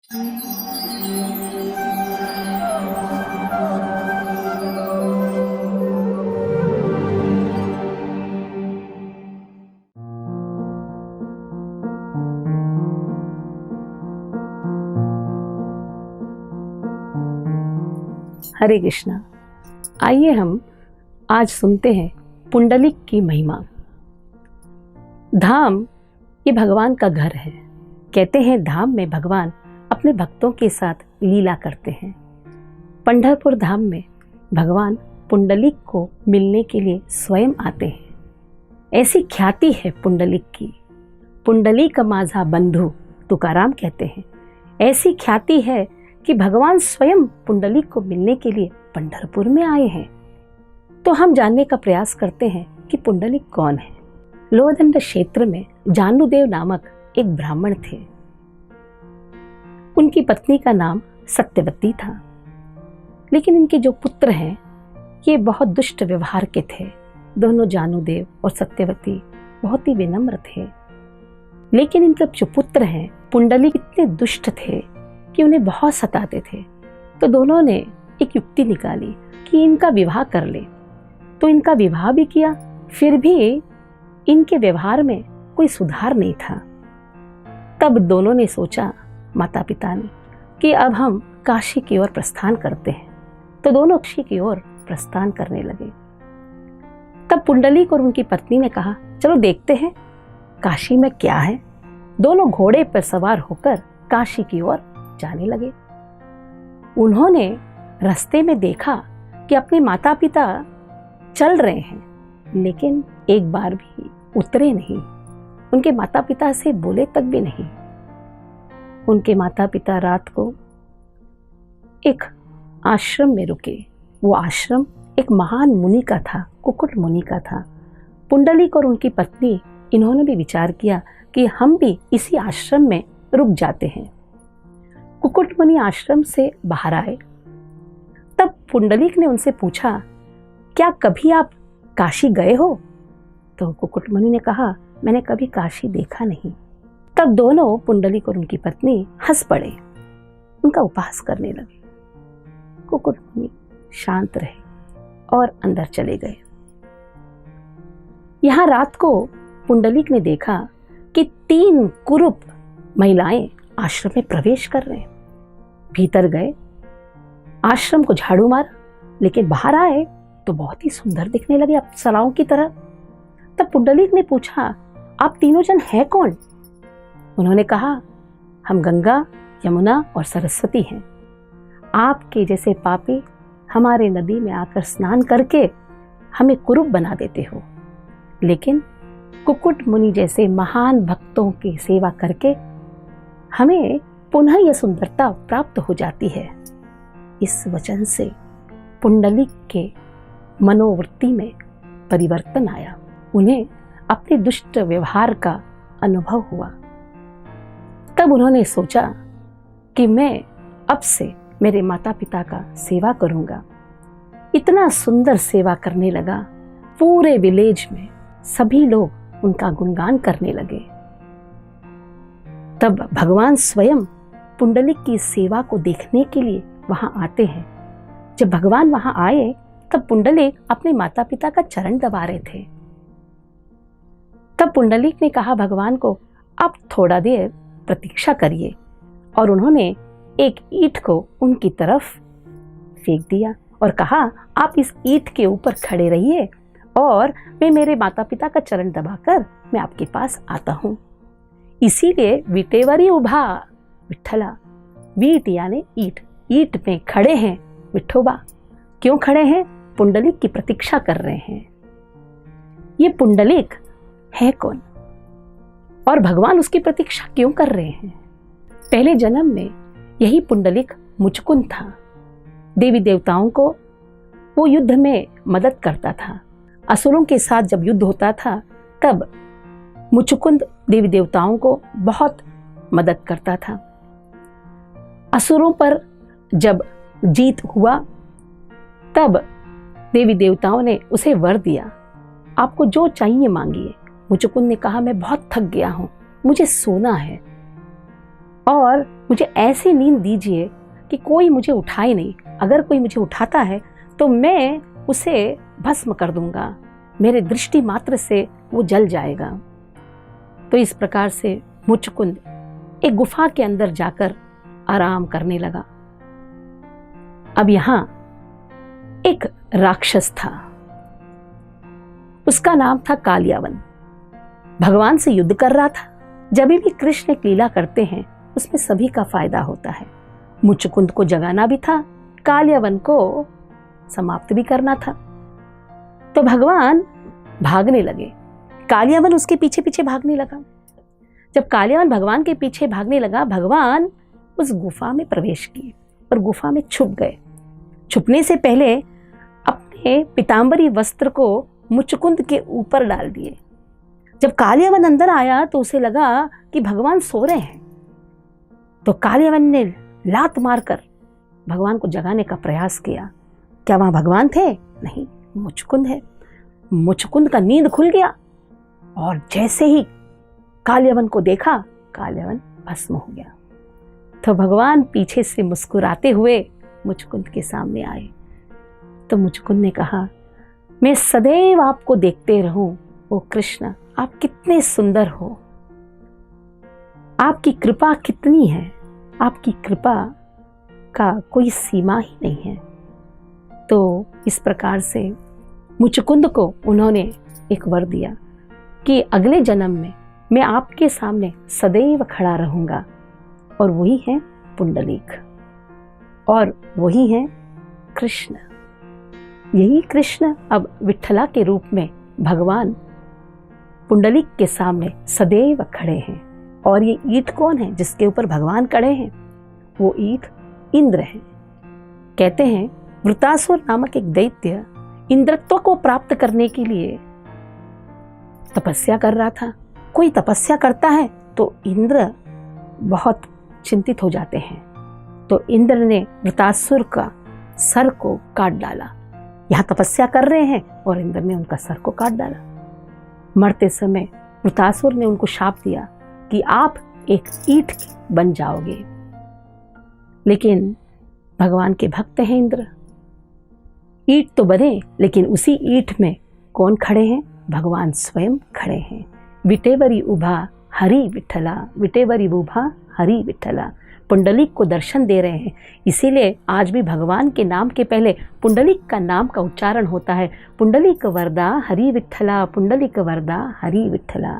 हरे कृष्णा। आइए हम आज सुनते हैं पुंडलिक की महिमा। धाम ये भगवान का घर है। कहते हैं धाम में भगवान अपने भक्तों के साथ लीला करते हैं। पंढरपुर धाम में भगवान पुंडलिक को मिलने के लिए स्वयं आते हैं। ऐसी ख्याति है पुंडलिक की। पुंडलिक माझा बंधु तुकाराम कहते हैं। ऐसी ख्याति है कि भगवान स्वयं पुंडलिक को मिलने के लिए पंढरपुर में आए हैं। तो हम जानने का प्रयास करते हैं कि पुंडलिक कौन है। लोहदंड क्षेत्र में जानुदेव नामक एक ब्राह्मण थे। उनकी पत्नी का नाम सत्यवती था, लेकिन इनके जो पुत्र हैं ये बहुत दुष्ट व्यवहार के थे। दोनों जानुदेव और सत्यवती बहुत ही विनम्र थे, लेकिन इनके जो पुत्र हैं पुंडलिक इतने दुष्ट थे कि उन्हें बहुत सताते थे। तो दोनों ने एक युक्ति निकाली कि इनका विवाह कर ले। तो इनका विवाह भी किया, फिर भी इनके व्यवहार में कोई सुधार नहीं था। तब दोनों ने सोचा, माता पिता ने, कि अब हम काशी की ओर प्रस्थान करते हैं। तो दोनों काशी की ओर प्रस्थान करने लगे। तब पुंडलिक और उनकी पत्नी ने कहा, चलो देखते हैं काशी में क्या है। दोनों घोड़े पर सवार होकर काशी की ओर जाने लगे। उन्होंने रास्ते में देखा कि अपने माता पिता चल रहे हैं, लेकिन एक बार भी उतरे नहीं। उनके माता पिता से बोले तक भी नहीं। उनके माता पिता रात को एक आश्रम में रुके। वो आश्रम एक महान मुनि का था, कुकुट मुनि का था। पुंडलिक और उनकी पत्नी इन्होंने भी विचार किया कि हम भी इसी आश्रम में रुक जाते हैं। कुकुट मुनि आश्रम से बाहर आए। तब पुंडलिक ने उनसे पूछा, क्या कभी आप काशी गए हो? तो कुकुट मुनि ने कहा, मैंने कभी काशी देखा नहीं। तब दोनों पुंडलिक और उनकी पत्नी हंस पड़े, उनका उपहास करने लगे। कुकुट मुनि शांत रहे और अंदर चले गए। यहां रात को पुंडलिक ने देखा कि 3 कुरूप महिलाएं आश्रम में प्रवेश कर रहे हैं। भीतर गए, आश्रम को झाड़ू मार, लेकिन बाहर आए तो बहुत ही सुंदर दिखने लगे, अप्सराओं की तरह। तब पुंडलिक ने पूछा, आप तीनों जन हैं कौन? उन्होंने कहा, हम गंगा, यमुना और सरस्वती हैं। आपके जैसे पापी हमारे नदी में आकर स्नान करके हमें कुरूप बना देते हो, लेकिन कुकुट मुनि जैसे महान भक्तों की सेवा करके हमें पुनः यह सुंदरता प्राप्त हो जाती है। इस वचन से पुंडलिक के मनोवृत्ति में परिवर्तन आया। उन्हें अपने दुष्ट व्यवहार का अनुभव हुआ। तब उन्होंने सोचा कि मैं अब से मेरे माता पिता का सेवा करूंगा। इतना सुंदर सेवा करने लगा, पूरे विलेज में सभी लोग उनका गुणगान करने लगे। तब भगवान स्वयं पुंडलिक की सेवा को देखने के लिए वहां आते हैं। जब भगवान वहां आए तब पुंडलिक अपने माता पिता का चरण दबा रहे थे। तब पुंडलिक ने कहा भगवान को, आप थोड़ा देर प्रतीक्षा करिए, और उन्होंने एक ईंट को उनकी तरफ फेंक दिया और कहा, आप इस ईंट के ऊपर खड़े रहिए और मैं मेरे माता पिता का चरण दबाकर मैं आपके पास आता हूं। इसीलिए विटेवरी उभा विठ्ठला, वीट यानी ईंट, ईंट में खड़े हैं विठोबा। क्यों खड़े हैं? पुंडलिक की प्रतीक्षा कर रहे हैं। ये पुंडलिक है कौन और भगवान उसकी प्रतीक्षा क्यों कर रहे हैं? पहले जन्म में यही पुंडलिक मुचकुंद था। देवी देवताओं को वो युद्ध में मदद करता था। असुरों के साथ जब युद्ध होता था तब मुचकुंद देवी देवताओं को बहुत मदद करता था। असुरों पर जब जीत हुआ तब देवी देवताओं ने उसे वर दिया, आपको जो चाहिए मांगिए। मुचकुंद ने कहा, मैं बहुत थक गया हूं, मुझे सोना है। और मुझे ऐसी नींद दीजिए कि कोई मुझे उठाए नहीं। अगर कोई मुझे उठाता है तो मैं उसे भस्म कर दूंगा, मेरे दृष्टि मात्र से वो जल जाएगा। तो इस प्रकार से मुचकुंद एक गुफा के अंदर जाकर आराम करने लगा। अब यहां एक राक्षस था, उसका नाम था कालियावन। भगवान से युद्ध कर रहा था। जब भी कृष्ण एक लीला करते हैं उसमें सभी का फायदा होता है। मुचकुंद को जगाना भी था, कालियावन को समाप्त भी करना था। तो भगवान भागने लगे, कालियावन उसके पीछे पीछे भागने लगा। जब कालियावन भगवान के पीछे भागने लगा, भगवान उस गुफा में प्रवेश किए और गुफा में छुप गए। छुपने से पहले अपने पीतांबरी वस्त्र को मुचकुंद के ऊपर डाल दिए। जब कालियावन अंदर आया तो उसे लगा कि भगवान सो रहे हैं। तो कालियावन ने लात मारकर भगवान को जगाने का प्रयास किया। क्या वहां भगवान थे? नहीं, मुचकुंद है। मुचकुंद का नींद खुल गया और जैसे ही कालियावन को देखा, कालियावन भस्म हो गया। तो भगवान पीछे से मुस्कुराते हुए मुचकुंद के सामने आए। तो मुचकुंद ने कहा, मैं सदैव आपको देखते रहूं। ओ कृष्ण, आप कितने सुंदर हो, आपकी कृपा कितनी है, आपकी कृपा का कोई सीमा ही नहीं है। तो इस प्रकार से मुचकुंद को उन्होंने एक वर दिया कि अगले जन्म में मैं आपके सामने सदैव खड़ा रहूंगा। और वही है पुंडलीक, और वही है कृष्ण। यही कृष्ण अब विठ्ठला के रूप में भगवान पुंडलीक के सामने सदैव खड़े हैं। और ये ईंट कौन है जिसके ऊपर भगवान खड़े हैं? वो ईंट इंद्र है। कहते हैं वृतासुर नामक एक दैत्य इंद्रत्व को प्राप्त करने के लिए तपस्या कर रहा था। कोई तपस्या करता है तो इंद्र बहुत चिंतित हो जाते हैं। तो इंद्र ने वृतासुर का सर को काट डाला। यहां तपस्या कर रहे हैं और इंद्र ने उनका सर को काट डाला। मरते समय वृतासुर ने उनको शाप दिया कि आप एक ईंट बन जाओगे। लेकिन भगवान के भक्त हैं इंद्र, ईंट तो बने, लेकिन उसी ईंट में कौन खड़े हैं? भगवान स्वयं खड़े हैं। विटेवरी उभा हरि विठला, विटेवरी उभा हरि विठला। पुंडलिक को दर्शन दे रहे हैं। इसीलिए आज भी भगवान के नाम के पहले पुंडलिक का नाम का उच्चारण होता है, पुंडलिक वरदा हरि विठला, पुंडलिक वरदा हरि विठला।